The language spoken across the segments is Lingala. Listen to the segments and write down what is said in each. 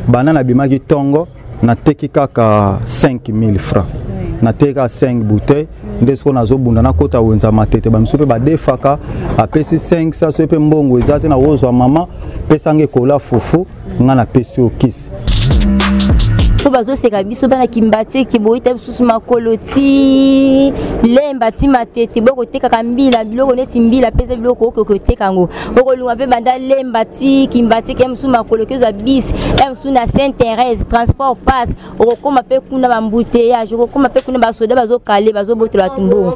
banana bimaki tongo na teki kaka 5000 francs na teka 5 bouteilles ndesko nazo bunda na kota wenza matete ba msupe ba defaka apesi 500 so pe mbongo ezate na rozo mama pesa nge kola fufu ngana pesi okisi po bazo seka biso bana kimbati ki boita biso makoloti lemba ti matete boko teka kambila biloko neti mbila pesa biloko ko teka ngo boko lunga pe banda lemba ti kimbati ke msu makoloki za bis msu na Sainte-Thérèse transport passe okoma pe kuna ba mbouteillage okoma pe kuna ba soda bazo kale bazo botola tumbo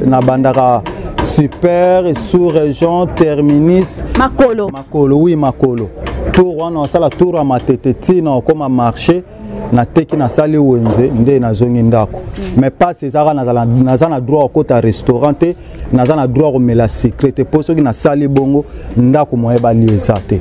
na bandaka super sous-région terminus makolo oui makolo tour wana osala tour à matete tina comme marché na teki na sali wenze nde na zongi ndako mais pas ezaka na droit kota restaurant te na droit ko mela secret po soki na sali bongo ndako moye ba liezate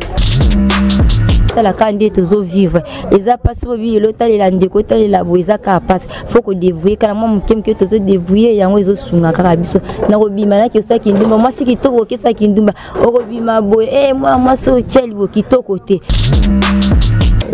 la candidate tozo vivre eza passe bo bi lota le lande kota le labo eza ka passe faut ko dévouer kana moi mukem ke tozo dévouer yango ezo sunga kaka biso na ko bima na ke sa kindumba moi siki to ko ke sa kindumba o ko bima boy moi so chel bo kitoko te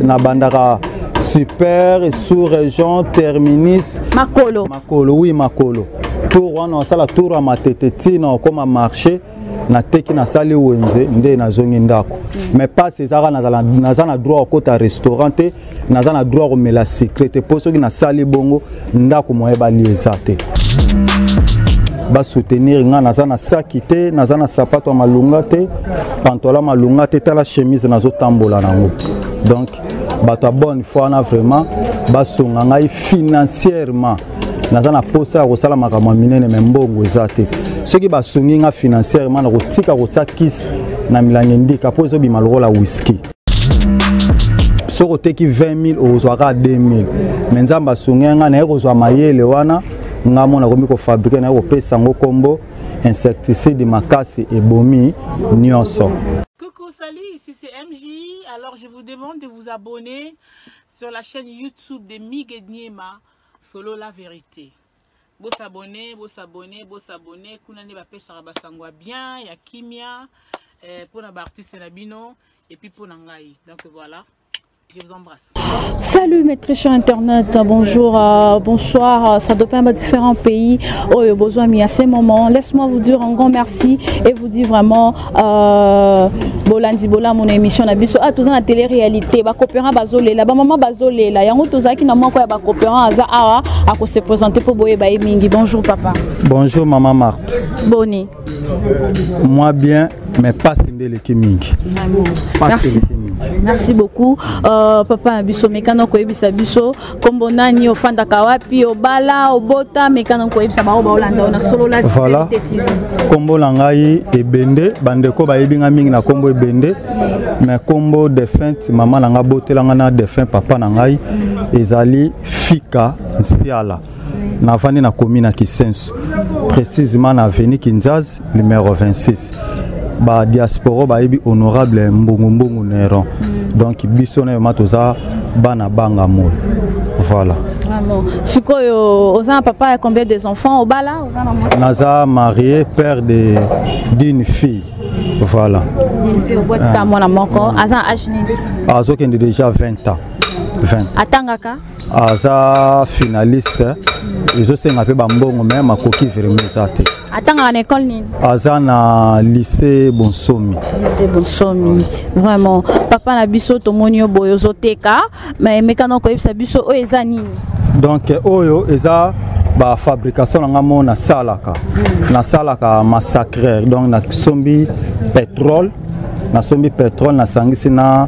na bandaka super sous-région terminus makolo oui makolo tour wana osala tour à matete tina comme marché na teki na sali wenze nde na zongi ndako mais pas ezaka na droit kota restaurant te na droit ko mela secret po soki na sali bongo ndako moye ba liezate ba soutenir nga na saki te na sapato malunga te pantola malunga te tala chemise nazo tambola nango donc bato bonne foi na vraiment ba songa ngai financièrement nazana posa kosala makambo minene mbongo ezate soki basongi nga financièrement na kotika kotia kis na milangi ndika po ezobima lokola whisky soko teki 20 000 ozwaka 2000 mais nzamba asongi nga na ekozwa mayele wana nga mona komi kofabrike na kopesa ngo kombo insecticide makasi ebomi nyonso. Coucou, salut, ici c'est MJ. Alors je vous demande de vous abonner sur la chaîne YouTube de Mig Niema. Follow la vérité. Beau s'abonner. Kuna ne ba pesa ba sangwa bien, ya kimia pour na ba artiste na bino et puis pour ngai. Donc voilà. Je vous embrasse. Salut mes très chers internautes, bonjour, bonsoir, ça dépend de différents pays. Oh, il besoin à ces moments. Laisse-moi vous dire un grand merci et vous dire vraiment Bolandi Bola mon émission na biso tous na télé-réalité ba coopérant bazolé la ba maman bazolé la yango tozaki na moko ya ba coopérant aza ara a ko se présenter pour boye ba mingi. Bonjour papa. Bonjour maman Marthe. Boni. Moi bien mais pas sindele ki mingi. Merci. Merci beaucoup. Papa biso mekano ko ebisa biso kombo nani ofanda kawapi obala obota mekano ko ebisa ba Olanda na solo la voilà. Kombo langai ebende bandeko ba yebinga mingi na kombo ebende mais kombo défunt maman nanga botelanga na défunt papa nangai ezali Fika Nsiala na vandi na commune na Kisenso précisément na avenue Kinzaz numéro 26 ba diaspora ba yebi honorable mbongo Neron donc biso na matoza bana banga mo voilà vraiment sikoyo oza papa a combien des enfants obala naza marié père d'une fille voilà d'une fille obota mwana moko aza ajni azokende déjà 20 ans 20 atangaka aza finaliste ezosenga pe bambongo mais makoki vraiment ezate atanga na école nini aza na lycée Bonsomi vraiment papa na biso tomoni boyo zoteka mais mekano ko ebisa biso o eza nini donc oyo eza ba fabrication nga mona salaka na salaka massacre donc na sombi pétrole na sangisi na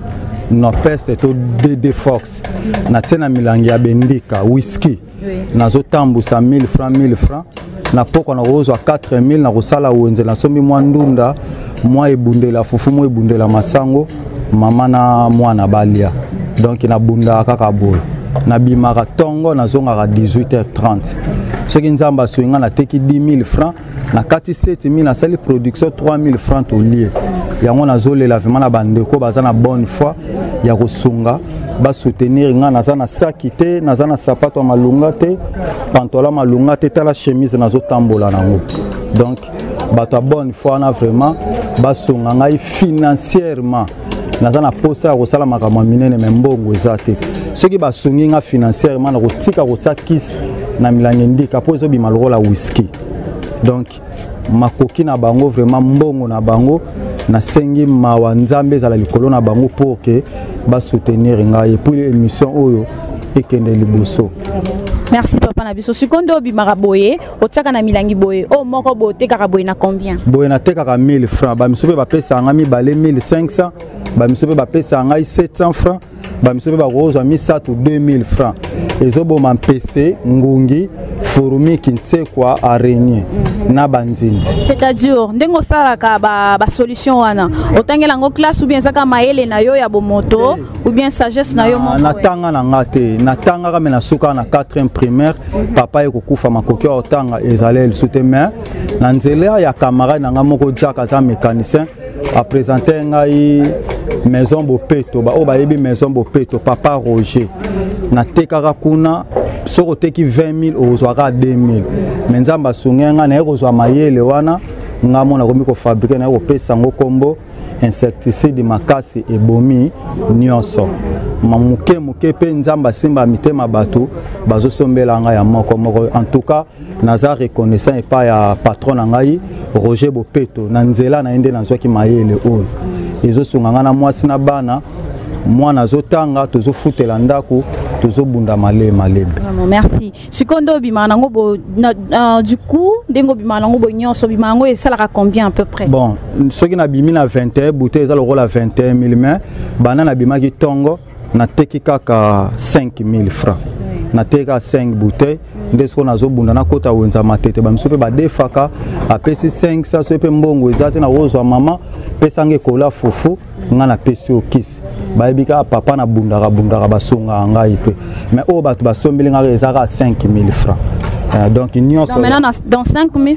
nord-est to DD Fox na tena milangi ya bendika whisky nazo tambusa 1000 francs na poko na rozwa 4000 na kosala wenze na sombi mwa ndunda mwa ebundela fufu mwa ebundela masango mama na mwana balia donc na bunda kaka boy na bimaka tongo na zonga 18h30 soki nzamba swinga na teki 10000 francs na kati 7000 na sali production 3000 francs au lieu yango nazolela vraiment na bandeko baza na bonne foi ya kosunga ba soutenir nga naza na saki te naza na sapato malunga te pantola malunga te tala chemise nazo tambola nango donc bato bonne foi na vraiment ba sunga ngai financièrement naza na posa ya kosala makambo minene me mbongo eza te soki basungi nga financièrement na kotika kotia kisi na milangi ndika po ezobima lokola whisky donc makoki na bango vraiment mbongo na bango nasengi mawa nzambe ezala likolo na bango pour que basoutenir ngai et puis l'émission oyo ekende liboso. Merci papa na biso. Sikondo bimaka boye, otaka na milangi boye. O moko bo tekaka boye na combien? Boye na tekaka 1000 francs. Ba misobe ba pesa ngami balé 1500, ba misobe ba pesa ngai 700 francs, ba misobe ba roza mi sa to 2000 francs. Ezobo man PC ngungi fourmi kinsekwa araignée na banzinzi. C'est-à-dire ndengo sala ka ba solution wana. Otangela ngo classe ou bien saka maele na yo ya bomoto ou bien sagesse na yo moko. Natanga na ngate, natanga ka mena suka na 4e primaire, papa ekokufa makoki otanga ezalé le soutien na nzela ya camarade na ngamoko Jaka za mécanicien a présenté ngai maison Bopeto ba o ba yebi maison Bopeto papa Roger na tekaka kuna soko teki 20 000 ozwaka 2000 menzamba sungenga na ekozwa mayele wana ngamona komi ko fabriquer na ko pesa ngo kombo insecticide makasi ebomi nyonso mamuke muke pe nzamba simba mitema bato bazo sombela nga ya moko moko en tout cas naza reconnaissant et pas ya patron na ngai Roger Bopeto na nzela na ende na zwaki mayele oyo ezo sunganga na mwasi na bana mwana zotanga tozo futela ndako tozo bunda malebe. Merci. Sikondo bimanango bo du coup dengo bimanango bo nyonso bimanango et ça la combien à peu près? Bon, ce qui na bimi na 21 bouteilles ça le rôle à 21 000 mais banana bimaki tongo na teki kaka 5 000 francs. Na teka 5 bouteilles ndesko nazo bunda na kota wenza matete ba msope ba defaka apesi 5 ça sope mbongo ezate na rozo mama pesa nge kola fufu nga na pesi okisi ba ebika papa na bundaka basunga ngai pe mais o batu basombeli nga ezaka 5 000 francs donc union so maintenant dans 5 000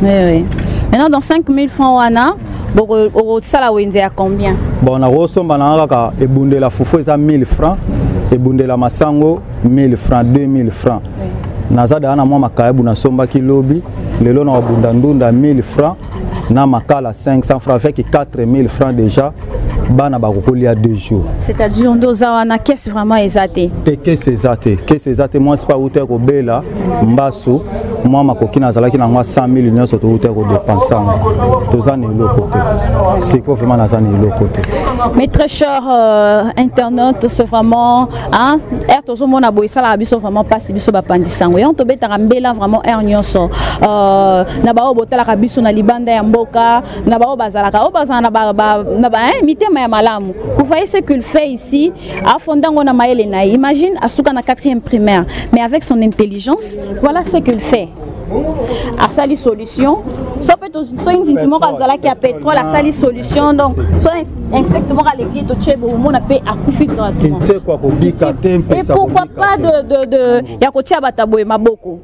oui maintenant dans 5 000 francs wana boko sala wenze ya combien? Bon na rosomba na kaka ebundela fufu eza 1000 francs ebundela masango 1000 francs 2000 francs nazada na mwa makayebu na somba kilobi lelo na wabunda ndunda 1000 francs na makala 500 francs avec 4000 francs déjà bana bakokoli à 2 jours. C'est-à-dire ndoza wana caisse vraiment ezate. Caisse ezate moi c'est pas outé ko bela mbaso moi makoki nazalaki na ngwa 100 000 nyonso to outé ko dépenser tozana eloko te. C'est quoi vraiment nazana eloko te. Mais très cher internaute c'est vraiment hein tozo mona boisa la biso vraiment pas si biso ba pandisango et on to betaka mbela vraiment nyonso na ba obotala ka biso na libanda ya mboka na ba obazalaka obazana na ba mitema ya malamu. Vous voyez ce qu'il fait ici à fondango na maele na imagine asuka na 4e primaire mais avec son intelligence voilà ce qu'il fait. À sali solution so peut so intimement kazala ki a pétrole à sali solution donc so insectement à l'église to chebo mona pe akufi directement. Et pourquoi pas de ya kotia bataboye maboko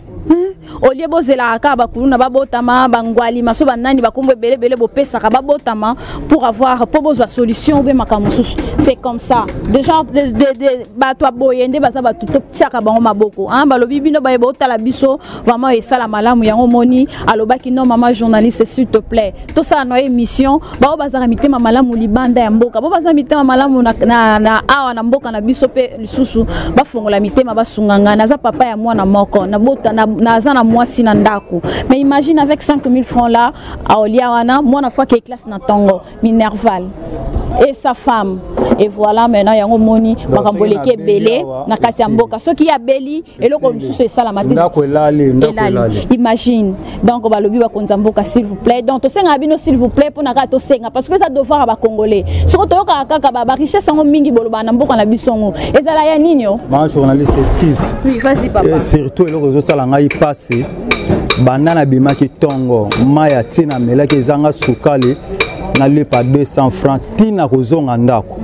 olie bozela ka bakuluna babotama bangwali maso banani bakombo belebele bopesa ka babotama pour avoir pour besoin solution be makamususu. C'est comme ça déjà de bato boyende baza batu to tiaka bango maboko hein balobi bino ba botala biso vraiment et ça la malamu yango moni alobaki non maman journaliste s'il te plaît tout ça no émission ba baza mitema malamu libanda ya mboka ba baza mitema malamu na awa na mboka na biso pe lisusu ba fongola mitema basunganga naza papa ya mwana moko na bota na na mwasi na ndako mais imagine avec 5 000 francs là à Oliawana moi na fois que classe na tongo Minerval et sa femme et voilà maintenant yango moni bakamboleke belé na kasi ya mboka ce qui a beli et le comme c'est ça la matin imagine donc balobi ba konza mboka s'il vous plaît donc to senga bino s'il vous plaît pour na to senga parce que ça devoir ba congolais soko to yoka kaka ba richesse ngo mingi boloba na mboka na bisongo ezala ya ninyo ma journaliste excuse oui vas-y papa et surtout le réseau sala ngai passé banana bimaki tongo maya tina melaki zanga sukali na le pas 200 francs tina kozonga ndako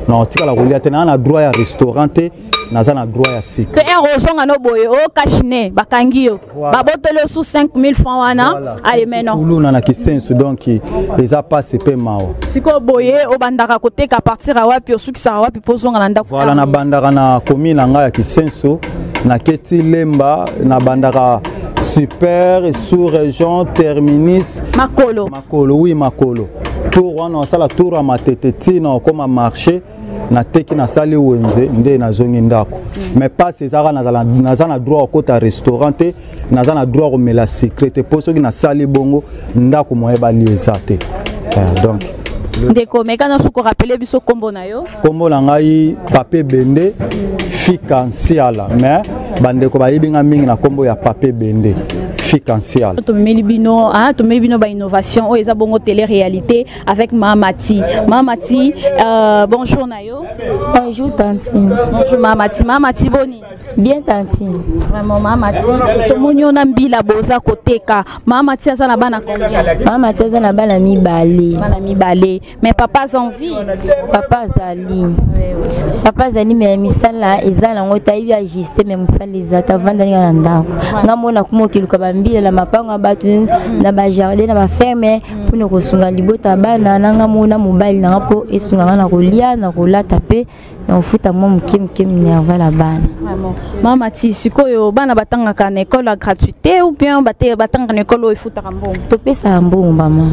na tika la kolia tena na droit ya restaurant naza na droit ya sik pe rozonga no boye o kashine bakangio babotelo sous 5 000 francs wana allez maintenant uluna na kisensu donc eza passe pe mao siko boye o bandaka koteka partir a wapi osukisa wapi pozonga na ndako voilà na bandaka na commune nga ya kisensu na keti lemba na bandaka super sous-région terminus Makolo. Makolo, oui Makolo. Tour wana osala tour à matete tina comme marché na teki na sali wenze nde na zongi ndako. Mais pas ces ara na droit au restaurant te na droit au mela secret pour ceux qui na sali bongo ndako moye ba liezate. Donc ndeko mekana suko rappeler biso kombo na yo. Kombo na ngai Pape Bende Fikansiala mais bandeko ba yibinga mingi na kombo ya Pape Bende Fikansiala. Tomeli bino ba innovation o eza bongo télé-réalité avec Mamati. Mamati bonjour na yo. Bonjour Tantine. Bonjour Mamati. Mamati boni. Bien Tantine. Vraiment Mamati. Tomonyo na mbila boza koteka. Mamati aza na bana combien? Mamati aza na bana mibale. Bana mibale. Mais papa a envie. Papa Zali. Papa Zali mais misala ezala ngo tayi ajuster mais musala ezata vanda nga ndako. Ngamona kumokiluka bambila la mapanga batu na ba jardin na ba ferme pour ne kosunga libota bana nanga mona mobile na po esunga na kolia na kolata pe na ufuta mo mkim nerva la bana. Vraiment. Mama ti sikoyo bana batanga ka na école à gratuité ou bien batanga na école o futa kambo. To pesa mbongo mama.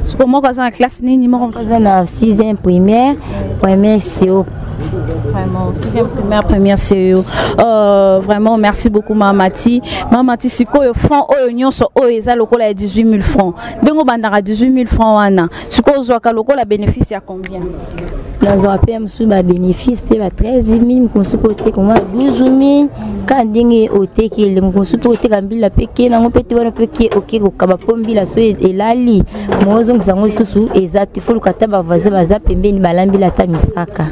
Siko mo ka za classe nini mo ka za na 6e primaire, première CO. Vraiment, 6e primaire, première CE. Vraiment, merci beaucoup, Mamati. Mamati, si quoi, franc, oignon, so, eza lokola à 18 000 francs. Donc, on a 18 000 francs, wana. Si quoi, on lokola bénéfice, à combien? Nous avons payé un bénéfice, payé 13 000, nous supporté comme 12 000. Quand dingue au teki, nous supporté comme la péké, nous pété on péké, ok, au kabapombi la soie et lali. Moi, on s'en est sous exact. Il faut le kataba vaza vaza pembe ni balambi la tamisaka.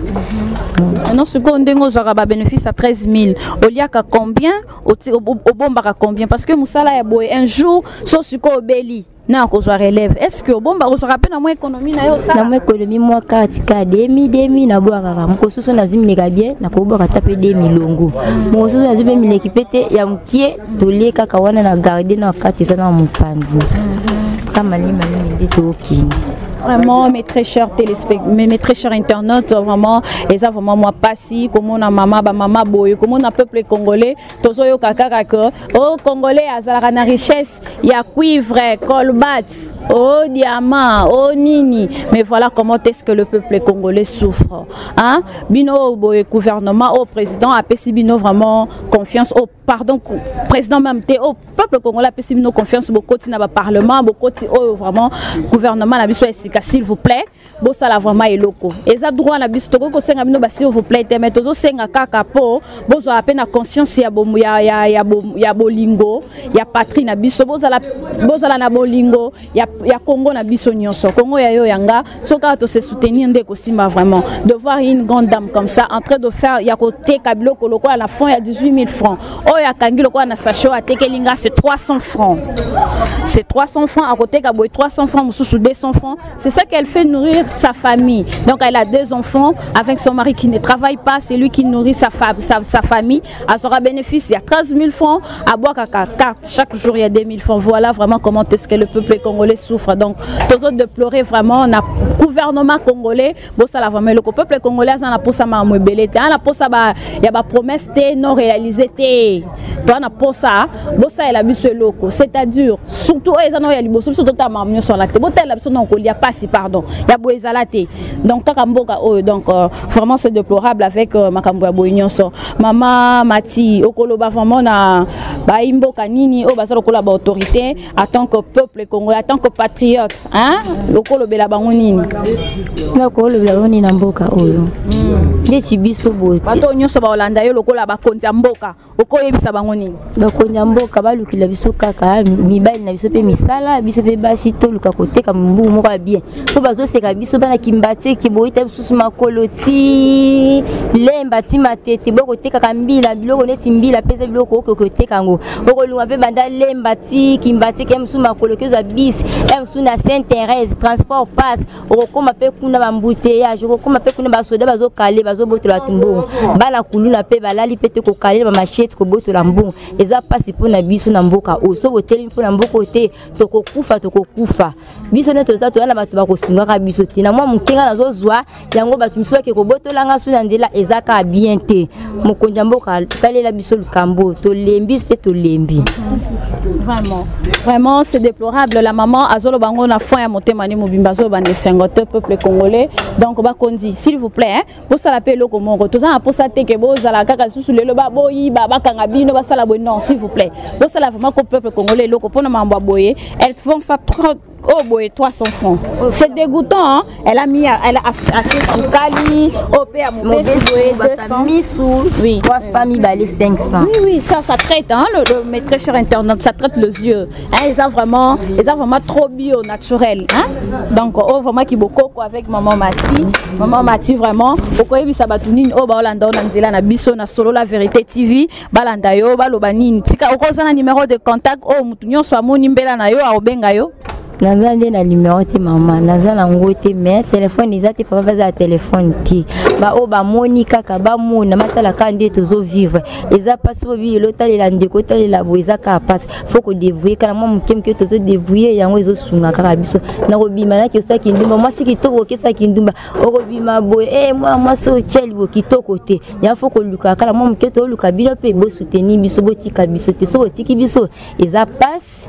Non, ce qu'on a bénéfice à 13 000. Au lieu à combien? Au bomba à combien? Parce que Moussala est beau. Un jour, sauf ce qu'on béli. Non, qu'on soit relève. Est-ce que au bomba, on se rappelle dans mon économie? Dans mon économie, moi, 4 demi, na boire à mon cousson, na zumi négabien, na kobo à taper 2000 longo. Mon cousson, na zumi l'équipé, ya mkié, tolé, kakawana, na garder, na 4 ans, mon panzi. Kamali, mani, dit au king. Vraiment, mes très chers téléspectateurs, mes très chers internautes, vraiment, et ça vraiment moi passi, comme on a maman boy, comme on a peuple congolais, tous yo kaka que, oh congolais azala na richesse, il y a cuivre, colbat, oh diamant, oh nini, mais voilà comment est-ce que le peuple congolais souffre, hein? Bino boy gouvernement, au président a pessi bino vraiment confiance, au pardon président même au peuple congolais a pessi bino confiance, beaucoup na ba parlement, beaucoup oh vraiment gouvernement la biso s'il vous plaît, bossa la vraiment eloko. Et ça droit na biso toko senga bino ba s'il vous plaît, mais tozo senga kaka po, bozo a peine conscience ya bolingo, ya patrie na biso, boza la na bolingo, ya Congo na biso nyonso. Congo ya yo yanga, soka to se soutenir ndeko simba vraiment. De voir une grande dame comme ça en train de faire ya côté kabilo koloko à la fin ya 18 000 francs. Oh ya kangi loko na sacho a tekelinga c'est 300 francs. C'est 300 francs à côté kaboy 300 francs mususu 200 francs. C'est ça qu'elle fait nourrir sa famille. Donc elle a 2 enfants avec son mari qui ne travaille pas. C'est lui qui nourrit sa famille. Elle sera bénéfice. Il y a 13 000 francs à boire à carte. Chaque jour il y a 2 000 francs. Voilà vraiment comment est-ce que le peuple congolais souffre. Donc tous autres de pleurer vraiment. On a gouvernement congolais. Bon ça la vraiment le peuple congolais on a pour ça ma mobile. On a pour ça il y a des promesses non réalisées. On a pour ça. Bon ça elle a vu ce loco. C'est-à-dire surtout ils en ont eu les surtout ta maman sur la tête. Bon elle a besoin il y a pas si pardon il y a boezalate donc takamboka donc vraiment c'est déplorable avec makambo ya boignon so mama mati okoloba vraiment na ba imboka nini o basalo kola ba autorité en tant que peuple congolais en tant que patriote hein okolobela bango nini na kolobela nini na mboka oyo ndeti biso bote bato nyonso ba Holanda yo lokola ba konza mboka okoyebisa bango nini ba konza mboka balukila biso kaka mibali na biso pe misala biso pe basi to luka koteka mbu moko bien po bazo seka biso bana kimbate ki boita biso makoloti lemba ti matete boko teka kambila biloko neti mbila pesa biloko okoteka ngo okolunga pe banda lemba ti kimbate ke msu makoloki za bis msu na Sainte-Thérèse transport passe okoma pe kuna ba mbouteillage okoma pe kuna ba soda bazo kale bazo botola tumbu bana kuluna pe balali pete ko kale ba machete ko botola mbu eza pasi pona biso na mboka o so boteli pona mboka te tokokufa biso neto za to yana bato bakosungaka biso te na mwa mokenga nazozwa yango bato miso bake kobotolanga so na nzela ezaka bien te mokonzi mboka kalela biso lukambo tolembi te tolembi. Vraiment c'est déplorable. La maman azolo bango na foi ya motema ni mobimba zo bande 50 peuple congolais donc bakondi s'il vous plaît pour ça l'appel loko moko to za pour ça te ke bozala kaka susu lelo ba boyi ba bakanga bino basala boy non s'il vous plaît pour ça la vraiment ko peuple congolais loko pona mambo boye elles font ça trop. Oh boy, 300 francs. C'est dégoûtant, hein? Elle a acheté sous Kali, OP à mon boy 200. Oui. 500. Oui, ça traite, hein? Le très cher internet, ça traite les yeux. Hein? Ils ont vraiment trop bio, naturel. Hein? Donc, oh, vraiment, qui beaucoup avec maman Mati. Maman Mati, vraiment. Pourquoi il s'abattounine? Oh, bah, Olanda, Onanzela, na biso, na solo la vérité TV. Balandayo, balobanine. Tika, au un numéro de contact. Oh, mutunyo, soit mon nimbela na yo, a obengayo. Naza nde na numéro te maman naza na ngo te mais téléphone eza te papa baza téléphone ti ba o ba moni kaka ba mona matala ka nde tozo vivre eza passe bo bi lotalela ndeko talela bo eza ka passe faut ko dévouer kana moi mukemke tozo dévouer yango ezo sunga kaka biso na ko bima na ke sa kindumba moi siki to ko ke sa kindumba o ko bima bo moi so cheli bo kitoko te ya faut ko luka kala moi muketo luka bino pe bo soutenir biso bo tika biso te so tiki biso eza passe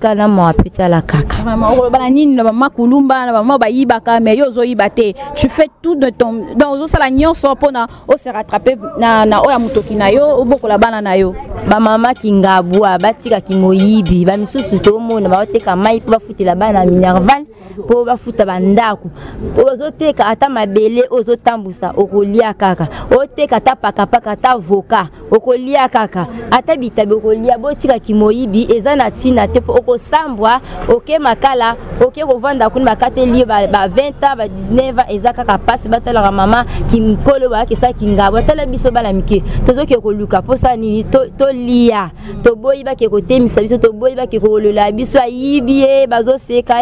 kana mo apeta la kaka vraiment bana nini na mama kulumba na mama bayiba ka mais yo zo yibate tu fais tout de ton dans ça la nyonso pona o se rattraper na o ya mutoki na yo obokola bana na yo ba mama kingabwa batika kimoyibi ba misusu to mona ba oteka mai po bafutela bana minerval po bafuta bandako ozoteka ata mabele ozotambusa okolia kaka oteka ata pakapaka ata avocat okolia kaka ata bitabe okolia botika kimoyibi eza na tina te okosambwa oke makala oke kovanda kuna bakate liyo ba 20 ans ba 19 ans eza kaka pasi batala mama kimkolo ba kesa kingabwa tala biso bala mike tozoke koluka posa nini to lia to boyi ba ke kotemisa biso to boyi ba ke kolola biso ayibie bazoseka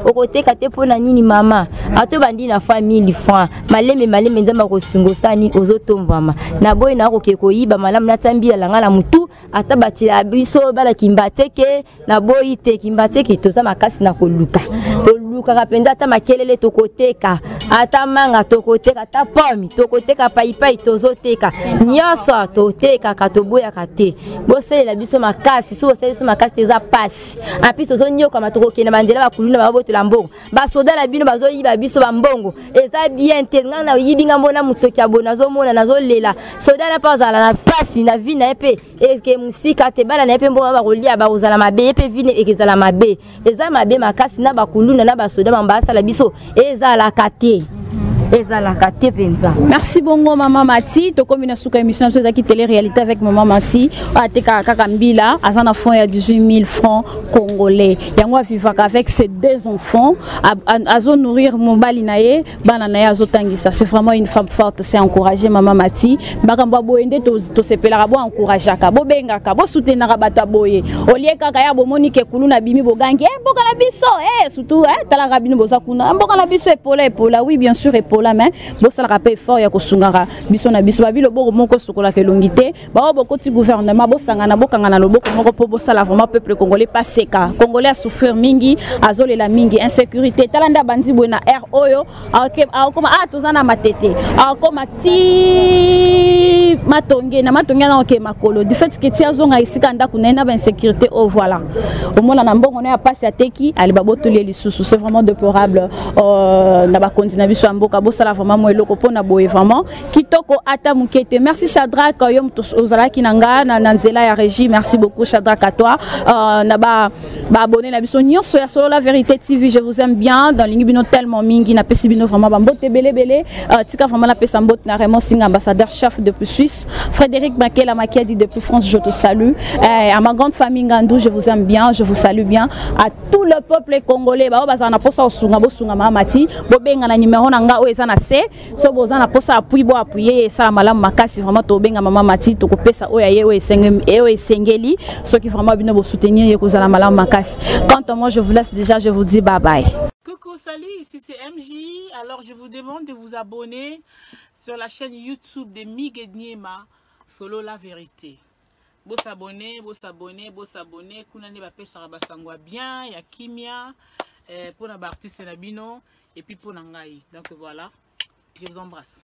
okoteka te pona nini mama ato bandi na famille francs maleme nzamba kosungo sani ozotomvama na boyi na koke koyiba malamu na tambia langa la mutu ata batila biso bala kimbateke na boyi te kimbateke toza makasi na koluka toluka kapenda ata makelele tokoteka ata manga tokoteka ata pomme tokoteka paipai tozoteka nyonso toteka katoboya kate boselela biso makasi so boselela biso makasi teza pasi apis tozonyoka matokokena bandela bakuluna babotola mbongo basoda la bino bazoyiba biso bambongo eza bien te nga na yibinga mbona mutoki abona nazomona nazolela soda na pazala na pasi na vie na epe eke musika te bala na epe mbona bakolia bazala mabe epe vine ekezala mabe eza mabe makasi na bakuluna na basoda bambasa la biso eza la kate. Merci bongo maman Mati to comme une souka émission sur qui télé-réalité avec maman Mati ateka kakambila azana fond ya 18 000 francs congolais yango vivaka avec ses deux enfants azo nourrir mobali naye bana naye azotangisa c'est vraiment une femme forte c'est encourager maman Mati bakamba boyende to sepela bo encourager ka bo benga ka bo soutenir bato boye olie kaka ya bo monique kuluna bimi bogangi mboka na biso surtout tala rabino bozakuna mboka na biso epola oui bien sûr epola la main bosala rappel fort ya kosungara biso na biso babilo boko moko sokola ke longité ba boko ti gouvernement bosangana bokangana loboko moko po bosala vraiment peuple congolais paseka congolais a souffrir mingi azolela mingi insécurité talanda bandi bona air oyo akoma tozana matete akoma ti matonge na ok makolo du fait que ti azonga isika ndako na ba insécurité oh voilà au moins na mbongo na passe ya teki ali babotoli lisusu c'est vraiment déplorable na ba continue biso amboka sala vraiment moi loko pona boye vraiment kitoko ata mukete merci Shadrack yom ozala kinanga na nzela ya régie merci beaucoup Shadrack à toi na ba abonné na biso nyonso ya solo la vérité TV je vous aime bien dans l'ingibino tellement mingi na pesibino vraiment bambote belé tika vraiment la pesambote na Raymond Singh ambassadeur chef depuis Suisse Frédéric Makela Makiadi depuis France je te salue à ma grande famille Ngandou je vous aime bien je vous salue bien à tout le peuple congolais ba bazana posa osunga bosunga mamati bobenga na numéro nanga na se so bozana posa appuyer ça malamu makasi vraiment to benga maman Mati to kopesa oya yewe sengeli ceux qui vraiment bino bo soutenir ye kozala malamu makasi. Quant à moi je vous laisse déjà, je vous dis bye bye. Coucou, salut, ici c'est MJ. Alors je vous demande de vous abonner sur la chaîne YouTube de Mig Niema Solo la vérité. Bo s'abonner. Kuna ne ba pesa basangwa bien ya kimia. pour les artistes Nabino et puis pour Nangaï. Donc voilà, je vous embrasse.